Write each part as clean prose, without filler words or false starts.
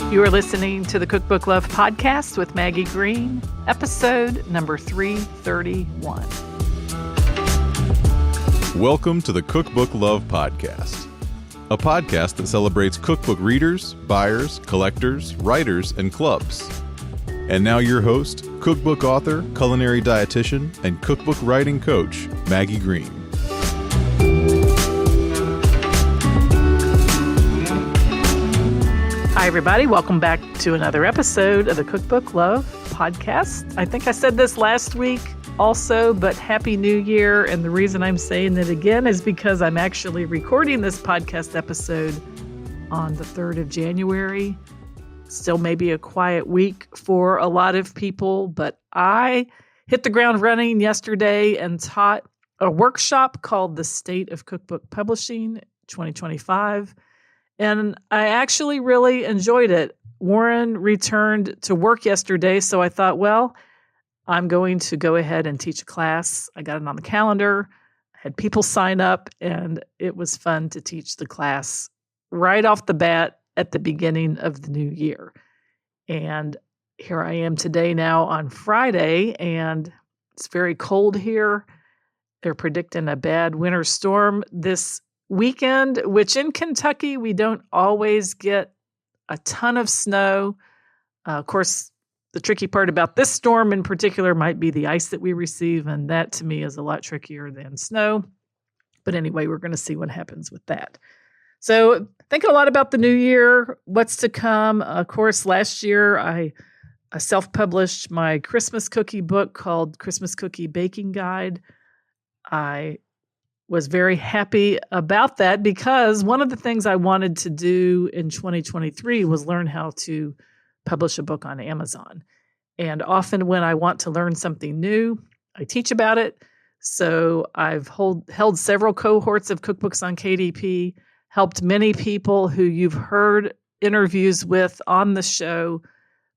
You are listening to the Cookbook Love Podcast with Maggie Green, episode number 331. Welcome to the Cookbook Love Podcast, a podcast that celebrates cookbook readers, buyers, collectors, writers, and clubs. And now your host, cookbook author, culinary dietitian, and cookbook writing coach, Maggie Green. Hi, everybody. Welcome back to another episode of the Cookbook Love Podcast. I think I said this last week also, but Happy New Year. And the reason I'm saying it again is because I'm actually recording this podcast episode on the 3rd of January. Still maybe a quiet week for a lot of people, but I hit the ground running yesterday and taught a workshop called The State of Cookbook Publishing 2025. And I actually really enjoyed it. Warren returned to work yesterday, so I thought, well, I'm going to go ahead and teach a class. I got it on the calendar, I had people sign up, and it was fun to teach the class right off the bat at the beginning of the new year. And here I am today now on Friday, and it's very cold here. They're predicting a bad winter storm this weekend, which in Kentucky, we don't always get a ton of snow. Of course, the tricky part about this storm in particular might be the ice that we receive, and that to me is a lot trickier than snow. But anyway, we're going to see what happens with that. So thinking a lot about the new year, what's to come. Of course, last year I self-published my Christmas cookie book called Christmas Cookie Baking Guide. I was very happy about that because one of the things I wanted to do in 2023 was learn how to publish a book on Amazon. And often when I want to learn something new, I teach about it. So I've held several cohorts of cookbooks on KDP, helped many people who you've heard interviews with on the show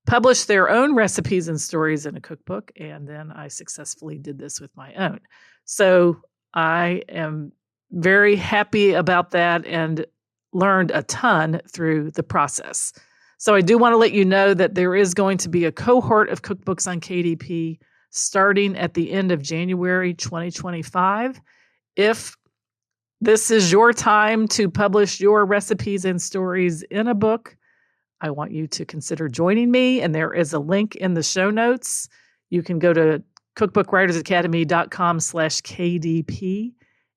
publish their own recipes and stories in a cookbook. And then I successfully did this with my own. So I am very happy about that and learned a ton through the process. So I do want to let you know that there is going to be a cohort of cookbooks on KDP starting at the end of January 2025. If this is your time to publish your recipes and stories in a book, I want you to consider joining me, and there is a link in the show notes. You can go to cookbookwritersacademy.com/KDP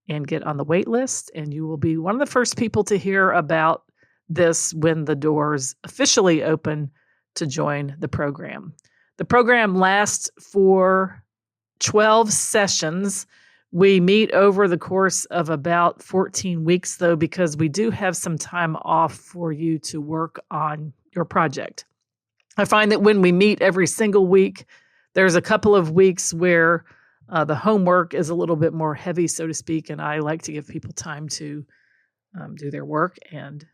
and get on the wait list, and you will be one of the first people to hear about this when the doors officially open to join the program. The program lasts for 12 sessions. We meet over the course of about 14 weeks, though, because we do have some time off for you to work on your project. I find that when we meet every single week, there's a couple of weeks where the homework is a little bit more heavy, so to speak, and I like to give people time to do their work. And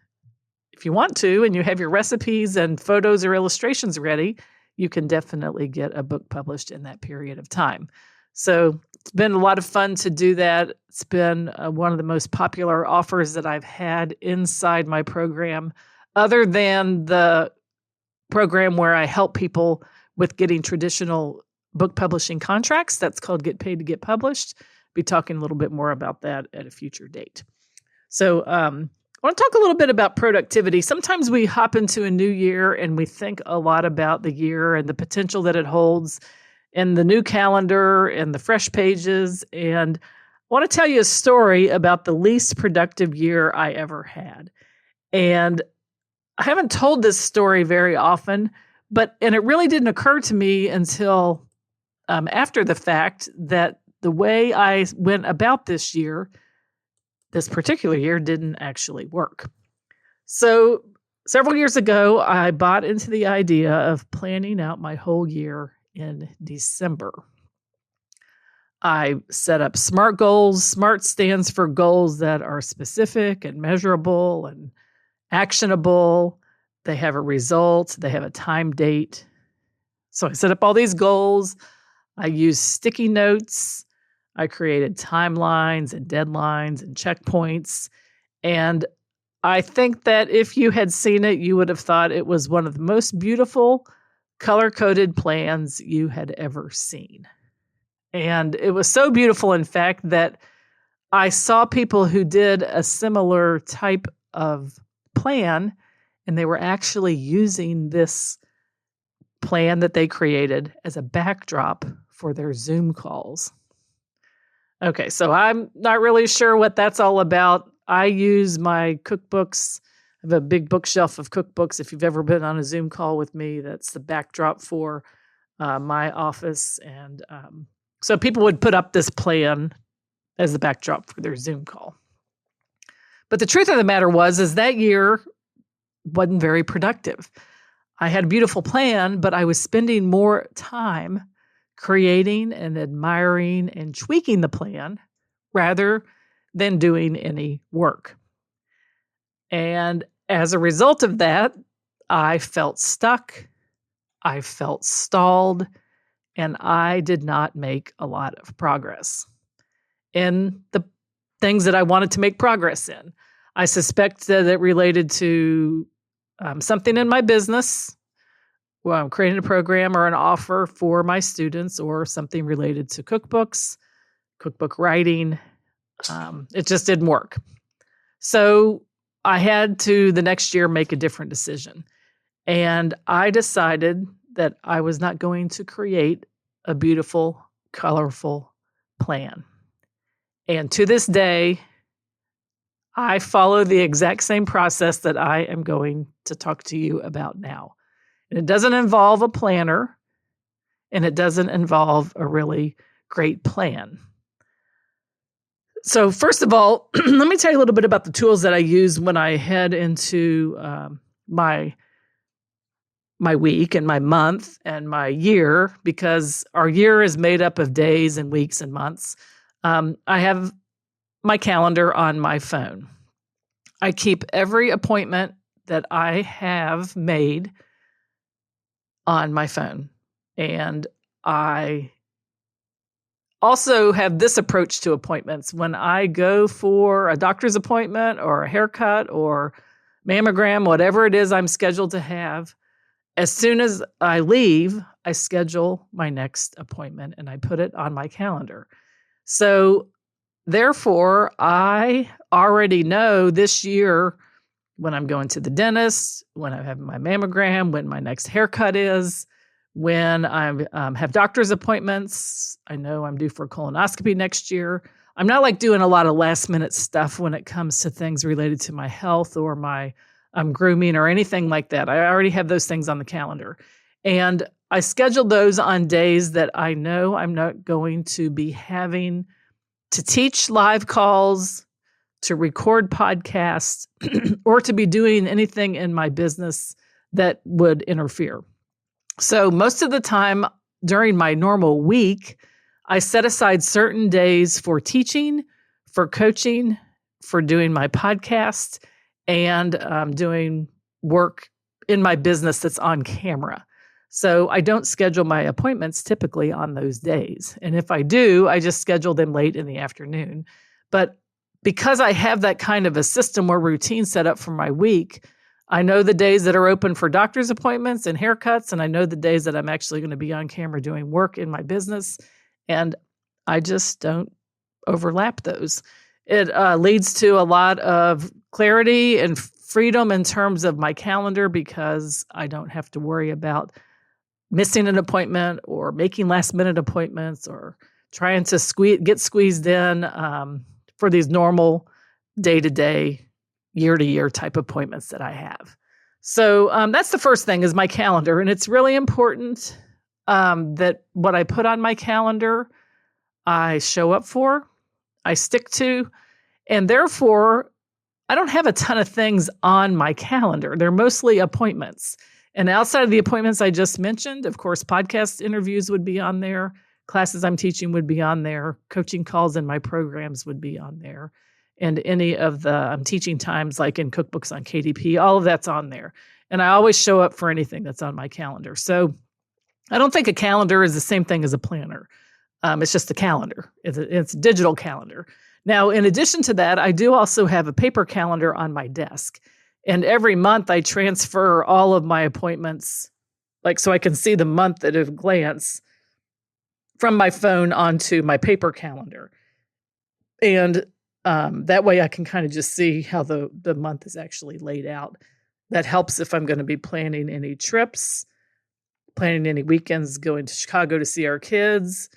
if you want to, and you have your recipes and photos or illustrations ready, you can definitely get a book published in that period of time. So it's been a lot of fun to do that. It's been one of the most popular offers that I've had inside my program, other than the program where I help people with getting traditional book publishing contracts. That's called Get Paid to Get Published. Be talking a little bit more about that at a future date. So I want to talk a little bit about productivity. Sometimes we hop into a new year and we think a lot about the year and the potential that it holds and the new calendar and the fresh pages. And I want to tell you a story about the least productive year I ever had. And I haven't told this story very often, and it really didn't occur to me until after the fact that the way I went about this particular year, didn't actually work. So several years ago, I bought into the idea of planning out my whole year in December. I set up SMART goals. SMART stands for goals that are specific and measurable and actionable. They have a result. They have a time date. So I set up all these goals. I used sticky notes. I created timelines and deadlines and checkpoints. And I think that if you had seen it, you would have thought it was one of the most beautiful color-coded plans you had ever seen. And it was so beautiful, in fact, that I saw people who did a similar type of plan, and they were actually using this plan that they created as a backdrop for their Zoom calls. Okay, so I'm not really sure what that's all about. I use my cookbooks. I have a big bookshelf of cookbooks. If you've ever been on a Zoom call with me, that's the backdrop for my office. And so people would put up this plan as the backdrop for their Zoom call. But the truth of the matter is that year wasn't very productive. I had a beautiful plan, but I was spending more time creating and admiring and tweaking the plan rather than doing any work. And as a result of that, I felt stuck, I felt stalled, and I did not make a lot of progress in the things that I wanted to make progress in. I suspect that it related to something in my business. Well, I'm creating a program or an offer for my students, or something related to cookbooks, cookbook writing. It just didn't work. So I had to, the next year, make a different decision. And I decided that I was not going to create a beautiful, colorful plan. And to this day, I follow the exact same process that I am going to talk to you about now. And it doesn't involve a planner, and it doesn't involve a really great plan. So first of all, let me tell you a little bit about the tools that I use when I head into my week and my month and my year, because our year is made up of days and weeks and months. I have my calendar on my phone. I keep every appointment that I have made on my phone. And I also have this approach to appointments. When I go for a doctor's appointment or a haircut or mammogram, whatever it is I'm scheduled to have, as soon as I leave, I schedule my next appointment and I put it on my calendar. So therefore, I already know this year when I'm going to the dentist, when I have my mammogram, when my next haircut is, when I have doctor's appointments. I know I'm due for a colonoscopy next year. I'm not like doing a lot of last minute stuff when it comes to things related to my health or my grooming or anything like that. I already have those things on the calendar. And I scheduled those on days that I know I'm not going to be having to teach live calls, to record podcasts, or to be doing anything in my business that would interfere. So most of the time during my normal week, I set aside certain days for teaching, for coaching, for doing my podcast, and doing work in my business that's on camera. So I don't schedule my appointments typically on those days. And if I do, I just schedule them late in the afternoon. But because I have that kind of a system or routine set up for my week, I know the days that are open for doctor's appointments and haircuts, and I know the days that I'm actually going to be on camera doing work in my business, and I just don't overlap those. It leads to a lot of clarity and freedom in terms of my calendar, because I don't have to worry about missing an appointment or making last-minute appointments or trying to get squeezed in for these normal day-to-day, year-to-year type appointments that I have. So that's the first thing, is my calendar. And it's really important that what I put on my calendar, I show up for, I stick to, and therefore, I don't have a ton of things on my calendar. They're mostly appointments. And outside of the appointments I just mentioned, of course, podcast interviews would be on there. Classes I'm teaching would be on there. Coaching calls in my programs would be on there. And any of the teaching times, like in Cookbooks on KDP, all of that's on there. And I always show up for anything that's on my calendar. So I don't think a calendar is the same thing as a planner. It's just a calendar. It's a digital calendar. Now, in addition to that, I do also have a paper calendar on my desk. And every month I transfer all of my appointments, so I can see the month at a glance from my phone onto my paper calendar. And that way I can kind of just see how the month is actually laid out. That helps if I'm going to be planning any trips, planning any weekends, going to Chicago to see our kids,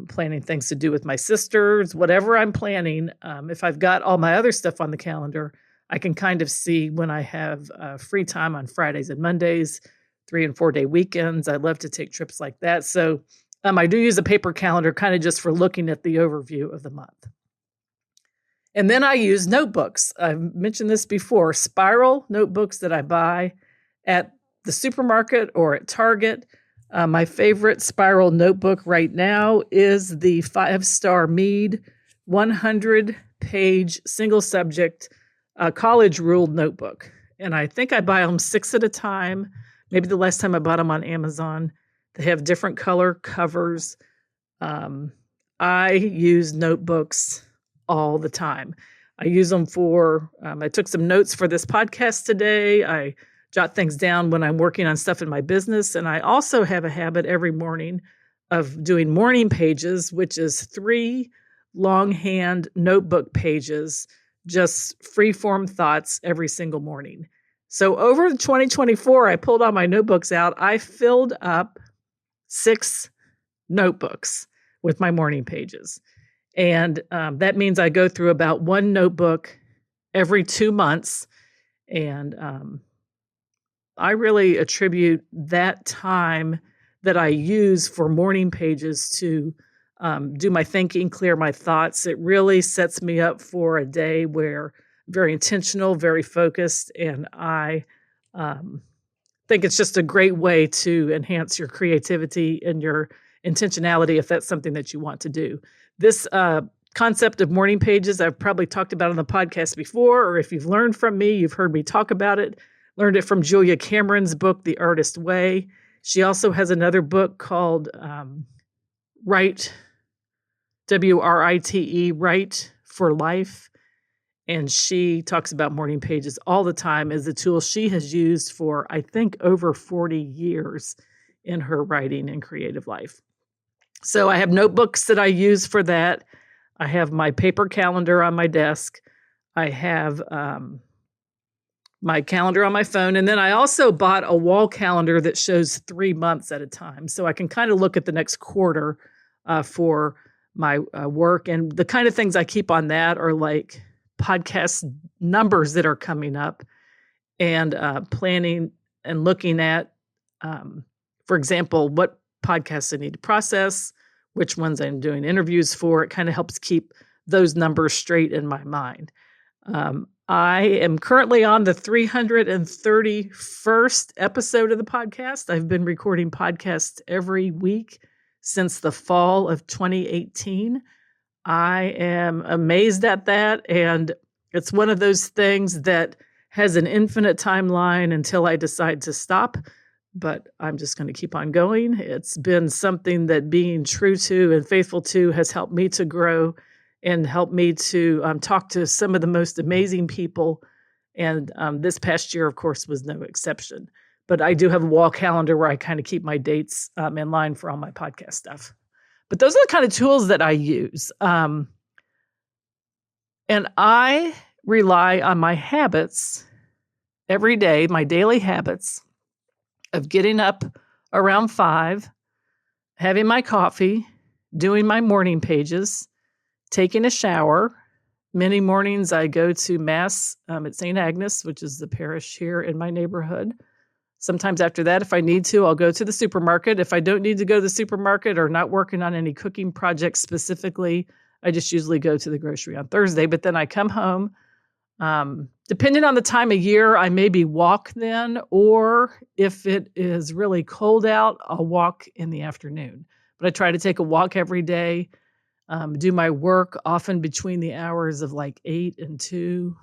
planning things to do with my sisters, whatever I'm planning. If I've got all my other stuff on the calendar, I can kind of see when I have free time on Fridays and Mondays, 3 and 4 day weekends. I love to take trips like that. So I do use a paper calendar kind of just for looking at the overview of the month. And then I use notebooks. I've mentioned this before, spiral notebooks that I buy at the supermarket or at Target. My favorite spiral notebook right now is the 5-star Mead 100-page single subject college ruled notebook. And I think I buy them 6 at a time. Maybe the last time I bought them on Amazon. They have different color covers. I use notebooks all the time. I use them for, I took some notes for this podcast today. I jot things down when I'm working on stuff in my business. And I also have a habit every morning of doing morning pages, which is 3 longhand notebook pages, just free-form thoughts every single morning. So over 2024, I pulled all my notebooks out. I filled up 6 notebooks with my morning pages. And that means I go through about 1 notebook every 2 months. And I really attribute that time that I use for morning pages to do my thinking, clear my thoughts. It really sets me up for a day where I'm very intentional, very focused, and I think it's just a great way to enhance your creativity and your intentionality if that's something that you want to do. This concept of morning pages, I've probably talked about on the podcast before, or if you've learned from me, you've heard me talk about it. Learned it from Julia Cameron's book, The Artist Way. She also has another book called Write, W-R-I-T-E, Write for Life. And she talks about morning pages all the time as a tool she has used for, I think, over 40 years in her writing and creative life. So I have notebooks that I use for that. I have my paper calendar on my desk. I have my calendar on my phone. And then I also bought a wall calendar that shows 3 months at a time. So I can kind of look at the next quarter for my work. And the kind of things I keep on that are like podcast numbers that are coming up and planning and looking at, for example, what podcasts I need to process, which ones I'm doing interviews for. It kind of helps keep those numbers straight in my mind. I am currently on the 331st episode of the podcast. I've been recording podcasts every week since the fall of 2018. I am amazed at that, and it's one of those things that has an infinite timeline until I decide to stop. But I'm just going to keep on going. It's been something that being true to and faithful to has helped me to grow and helped me to talk to some of the most amazing people. And this past year, of course, was no exception. But I do have a wall calendar where I kind of keep my dates in line for all my podcast stuff. But those are the kind of tools that I use. And I rely on my habits every day, my daily habits, of getting up around 5, having my coffee, doing my morning pages, taking a shower. Many mornings I go to Mass at St. Agnes, which is the parish here in my neighborhood. Sometimes after that, if I need to, I'll go to the supermarket. If I don't need to go to the supermarket or not working on any cooking projects specifically, I just usually go to the grocery on Thursday. But then I come home. Depending on the time of year, I maybe walk then, or if it is really cold out, I'll walk in the afternoon. But I try to take a walk every day, do my work often between the hours of like 8 and 2,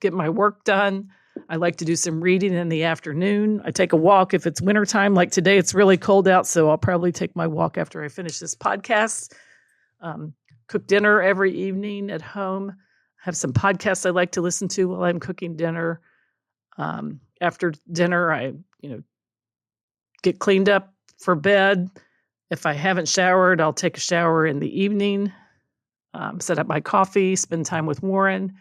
get my work done. I like to do some reading in the afternoon. I take a walk if it's wintertime. Like today, it's really cold out, so I'll probably take my walk after I finish this podcast. cook dinner every evening at home. I have some podcasts I like to listen to while I'm cooking dinner. After dinner, I, get cleaned up for bed. If I haven't showered, I'll take a shower in the evening, set up my coffee, spend time with Warren,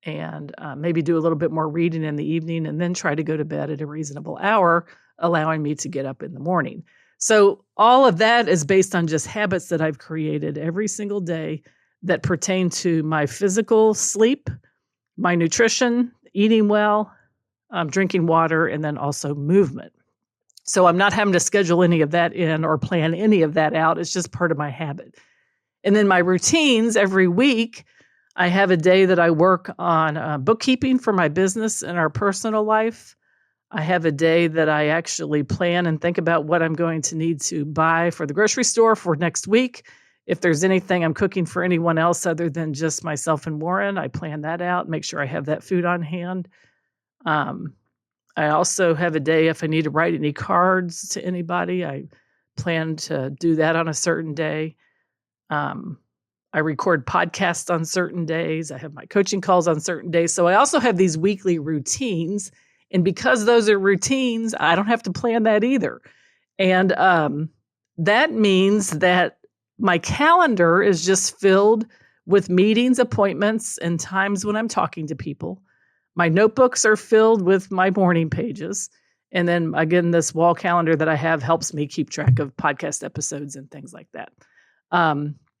and maybe do a little bit more reading in the evening, and then try to go to bed at a reasonable hour, allowing me to get up in the morning. So all of that is based on just habits that I've created every single day that pertain to my physical sleep, my nutrition, eating well, drinking water, and then also movement. So I'm not having to schedule any of that in or plan any of that out. It's just part of my habit. And then my routines every week, I have a day that I work on bookkeeping for my business and our personal life. I have a day that I actually plan and think about what I'm going to need to buy for the grocery store for next week. If there's anything I'm cooking for anyone else other than just myself and Warren, I plan that out, make sure I have that food on hand. I also have a day if I need to write any cards to anybody, I plan to do that on a certain day. I record podcasts on certain days. I have my coaching calls on certain days. So I also have these weekly routines. And because those are routines, I don't have to plan that either. And that means that my calendar is just filled with meetings, appointments, and times when I'm talking to people. My notebooks are filled with my morning pages. And then again, this wall calendar that I have helps me keep track of podcast episodes and things like that.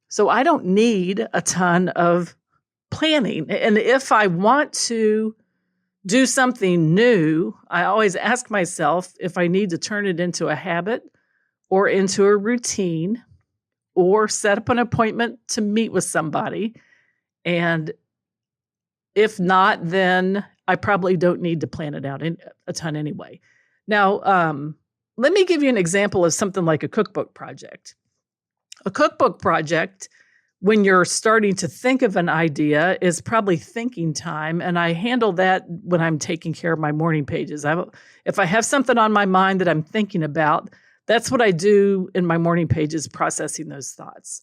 So I don't need a ton of planning. And if I want to do something new, I always ask myself if I need to turn it into a habit or into a routine or set up an appointment to meet with somebody. And if not, then I probably don't need to plan it out a ton anyway. Now, let me give you an example of something like a cookbook project. A cookbook project, when you're starting to think of an idea, is probably thinking time, and I handle that when I'm taking care of my morning pages. If I have something on my mind that I'm thinking about, that's what I do in my morning pages, processing those thoughts.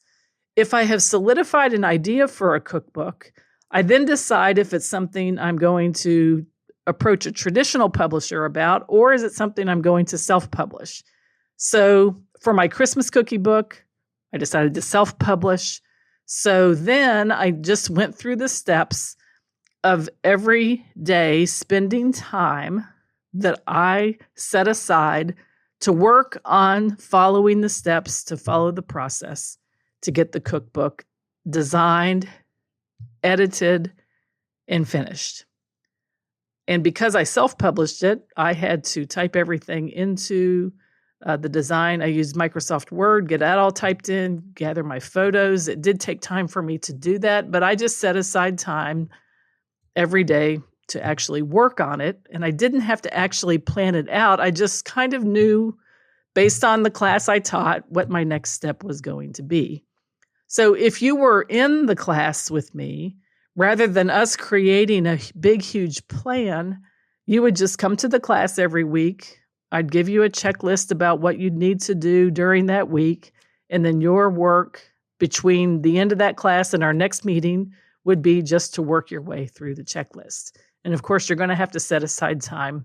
If I have solidified an idea for a cookbook, I then decide if it's something I'm going to approach a traditional publisher about, or is it something I'm going to self-publish. So for my Christmas cookie book, I decided to self-publish. So then I just went through the steps of every day spending time that I set aside to work on following the steps, to follow the process, to get the cookbook designed, edited, and finished. And because I self-published it, I had to type everything into the design. I used Microsoft Word, get that all typed in, gather my photos. It did take time for me to do that, but I just set aside time every day to actually work on it. And I didn't have to actually plan it out. I just kind of knew, based on the class I taught, what my next step was going to be. So if you were in the class with me, rather than us creating a big, huge plan, you would just come to the class every week. I'd give you a checklist about what you'd need to do during that week. And then your work between the end of that class and our next meeting would be just to work your way through the checklist. And of course, you're going to have to set aside time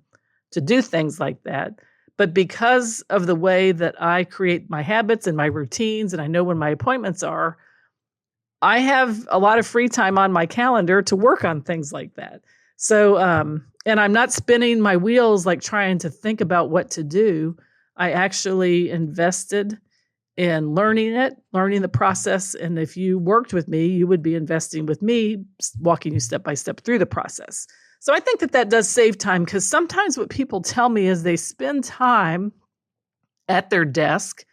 to do things like that. But because of the way that I create my habits and my routines, and I know when my appointments are, I have a lot of free time on my calendar to work on things like that. So, and I'm not spinning my wheels like trying to think about what to do. I actually invested in learning the process. And if you worked with me, you would be investing with me, walking you step by step through the process. So I think that does save time, because sometimes what people tell me is they spend time at their desk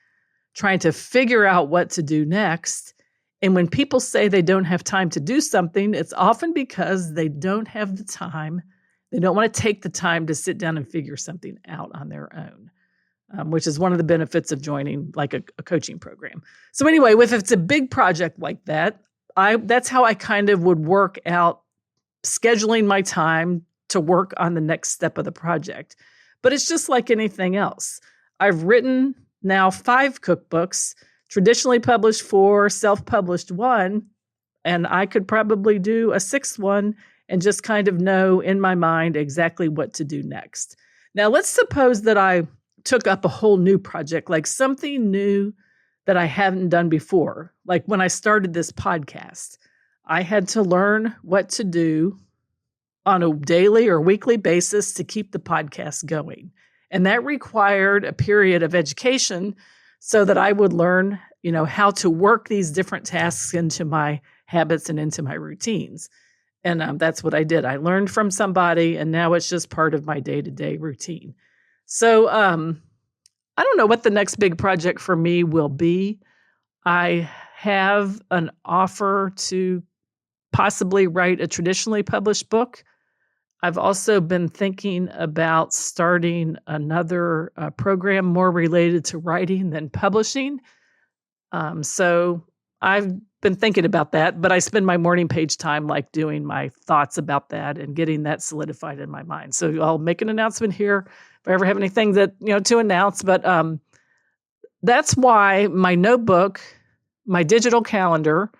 trying to figure out what to do next. And when people say they don't have time to do something, it's often because they don't have the time. They don't want to take the time to sit down and figure something out on their own, which is one of the benefits of joining like a coaching program. So anyway, if it's a big project like that, that's how I kind of would work out scheduling my time to work on the next step of the project. But it's just like anything else. I've written now 5 cookbooks, traditionally published 4, self-published 1. And I could probably do a sixth one and just kind of know in my mind exactly what to do next. Now, let's suppose that I took up a whole new project, like something new that I haven't done before. Like when I started this podcast, I had to learn what to do on a daily or weekly basis to keep the podcast going. And that required a period of education so that I would learn, how to work these different tasks into my habits and into my routines. And that's what I did. I learned from somebody, and now it's just part of my day-to-day routine. So I don't know what the next big project for me will be. I have an offer to possibly write a traditionally published book. I've also been thinking about starting another program more related to writing than publishing. So I've been thinking about that, but I spend my morning page time like doing my thoughts about that and getting that solidified in my mind. So I'll make an announcement here if I ever have anything that, to announce. But that's why my notebook, my digital calendar,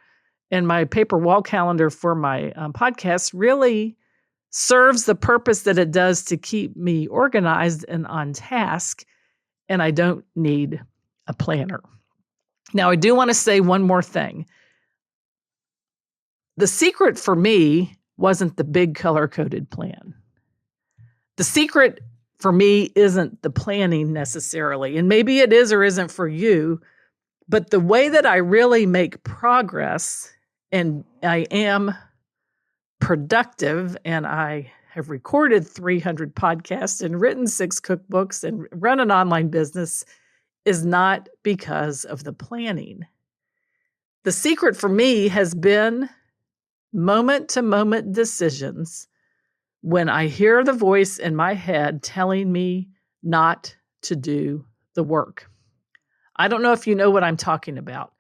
and my paper wall calendar for my podcast really serves the purpose that it does to keep me organized and on task, and I don't need a planner. Now, I do want to say one more thing. The secret for me wasn't the big color-coded plan. The secret for me isn't the planning necessarily, and maybe it is or isn't for you, but the way that I really make progress and I am productive, and I have recorded 300 podcasts and written 6 cookbooks and run an online business is not because of the planning. The secret for me has been moment-to-moment decisions when I hear the voice in my head telling me not to do the work. I don't know if you know what I'm talking about.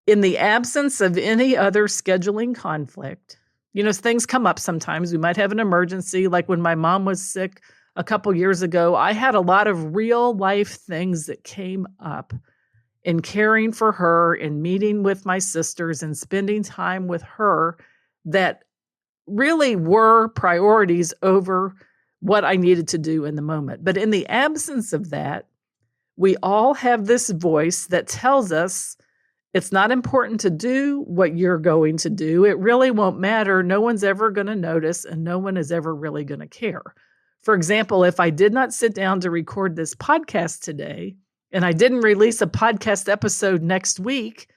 In the absence of any other scheduling conflict, things come up sometimes. We might have an emergency, like when my mom was sick a couple years ago. I had a lot of real life things that came up in caring for her and meeting with my sisters and spending time with her that really were priorities over what I needed to do in the moment. But in the absence of that, we all have this voice that tells us it's not important to do what you're going to do. It really won't matter. No one's ever going to notice, and no one is ever really going to care. For example, if I did not sit down to record this podcast today, and I didn't release a podcast episode next week,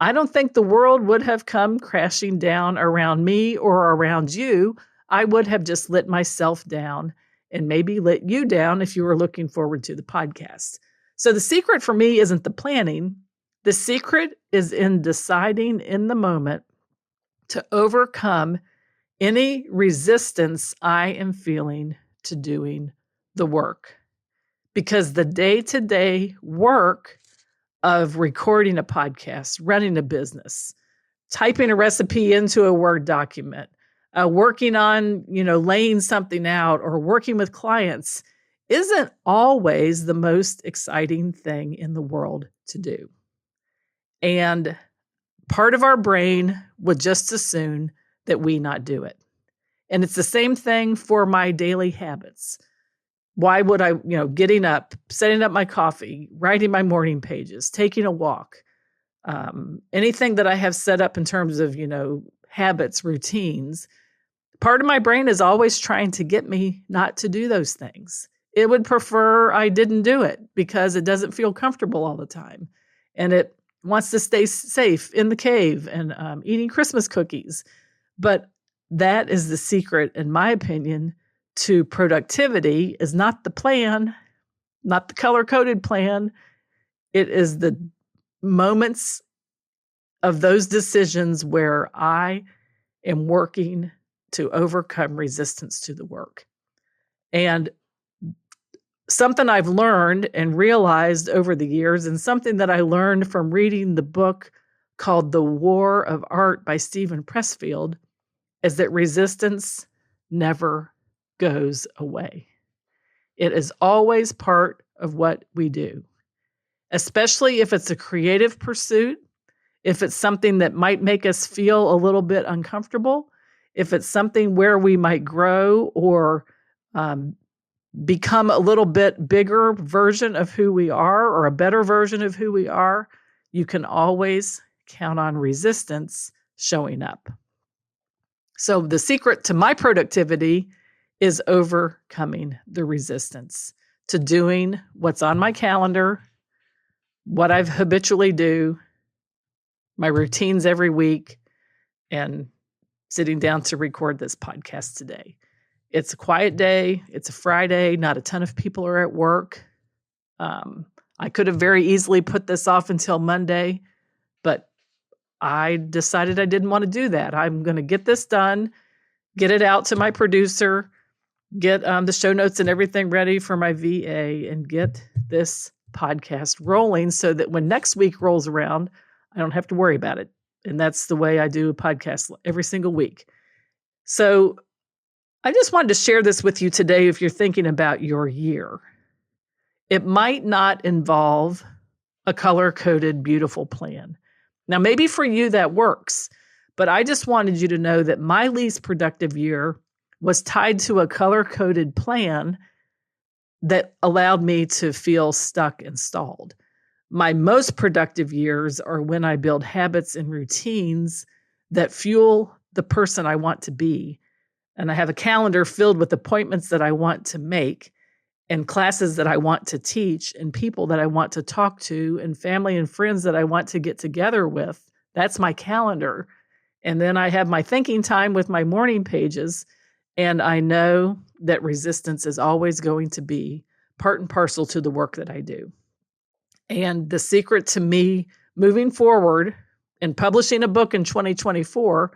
I don't think the world would have come crashing down around me or around you. I would have just let myself down and maybe let you down if you were looking forward to the podcast. So the secret for me isn't the planning. The secret is in deciding in the moment to overcome any resistance I am feeling to doing the work. Because the day-to-day work of recording a podcast, running a business, typing a recipe into a Word document, working on, laying something out or working with clients isn't always the most exciting thing in the world to do. And part of our brain would just as soon that we not do it. And it's the same thing for my daily habits. Why would I, getting up, setting up my coffee, writing my morning pages, taking a walk, anything that I have set up in terms of, habits, routines, part of my brain is always trying to get me not to do those things. It would prefer I didn't do it because it doesn't feel comfortable all the time. And it wants to stay safe in the cave and eating Christmas cookies. But that is the secret, in my opinion, to productivity is not the plan, not the color-coded plan. It is the moments of those decisions where I am working to overcome resistance to the work. And something I've learned and realized over the years, and something that I learned from reading the book called The War of Art by Stephen Pressfield, is that resistance never goes away. It is always part of what we do, especially if it's a creative pursuit. if it's something that might make us feel a little bit uncomfortable, if it's something where we might grow or become a little bit bigger version of who we are or a better version of who we are, you can always count on resistance showing up. So the secret to my productivity is overcoming the resistance to doing what's on my calendar, what I habitually do, my routines every week, and sitting down to record this podcast today. It's a quiet day. It's a Friday. Not a ton of people are at work. I could have very easily put this off until Monday, but I decided I didn't want to do that. I'm going to get this done, get it out to my producer, get the show notes and everything ready for my VA, and get this podcast rolling so that when next week rolls around, I don't have to worry about it. And that's the way I do a podcast every single week. So I just wanted to share this with you today if you're thinking about your year. It might not involve a color-coded, beautiful plan. Now, maybe for you that works, but I just wanted you to know that my least productive year was tied to a color-coded plan that allowed me to feel stuck and stalled. My most productive years are when I build habits and routines that fuel the person I want to be. And I have a calendar filled with appointments that I want to make, and classes that I want to teach, and people that I want to talk to, and family and friends that I want to get together with. That's my calendar. And then I have my thinking time with my morning pages, and I know that resistance is always going to be part and parcel to the work that I do. And the secret to me moving forward and publishing a book in 2024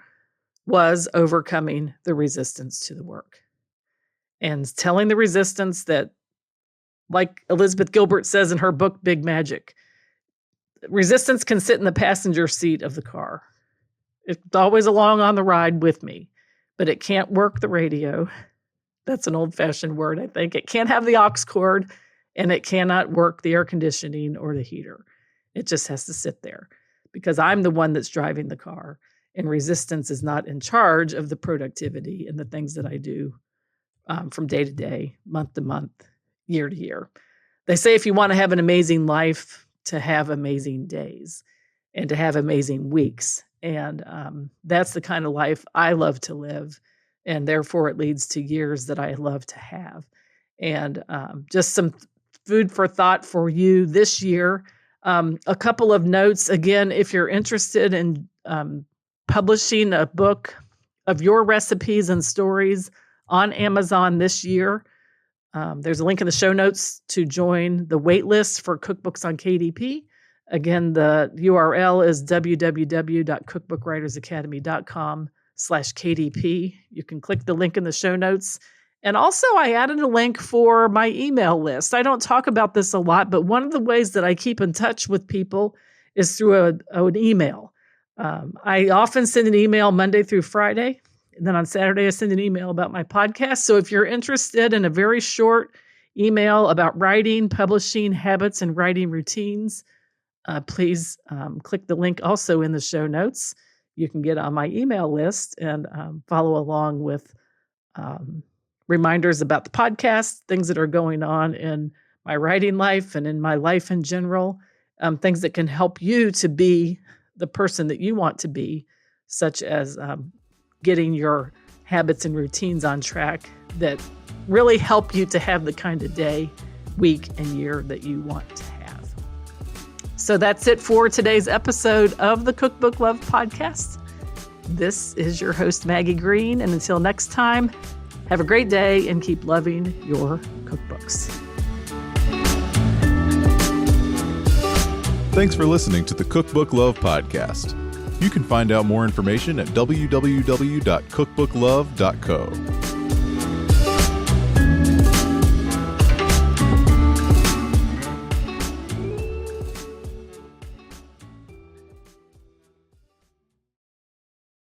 was overcoming the resistance to the work and telling the resistance that, like Elizabeth Gilbert says in her book, Big Magic, resistance can sit in the passenger seat of the car. It's always along on the ride with me, but it can't work the radio. That's an old-fashioned word, I think. It can't have the aux cord, and it cannot work the air conditioning or the heater. It just has to sit there because I'm the one that's driving the car, and resistance is not in charge of the productivity and the things that I do from day to day, month to month, year to year. They say if you want to have an amazing life, to have amazing days and to have amazing weeks. And that's the kind of life I love to live. And therefore, it leads to years that I love to have. And just some food for thought for you this year. A couple of notes. Again, if you're interested in publishing a book of your recipes and stories on Amazon this year, there's a link in the show notes to join the waitlist for Cookbooks on KDP. Again, the URL is www.cookbookwritersacademy.com/KDP. You can click the link in the show notes. And also, I added a link for my email list. I don't talk about this a lot, but one of the ways that I keep in touch with people is through an email. I often send an email Monday through Friday. And then on Saturday, I send an email about my podcast. So if you're interested in a very short email about writing, publishing habits, and writing routines, please click the link also in the show notes. You can get on my email list and follow along with reminders about the podcast, things that are going on in my writing life and in my life in general, things that can help you to be the person that you want to be, such as getting your habits and routines on track that really help you to have the kind of day, week, and year that you want to have. So that's it for today's episode of the Cookbook Love Podcast. This is your host, Maggie Green. And until next time, have a great day and keep loving your cookbooks. Thanks for listening to the Cookbook Love Podcast. You can find out more information at www.cookbooklove.co.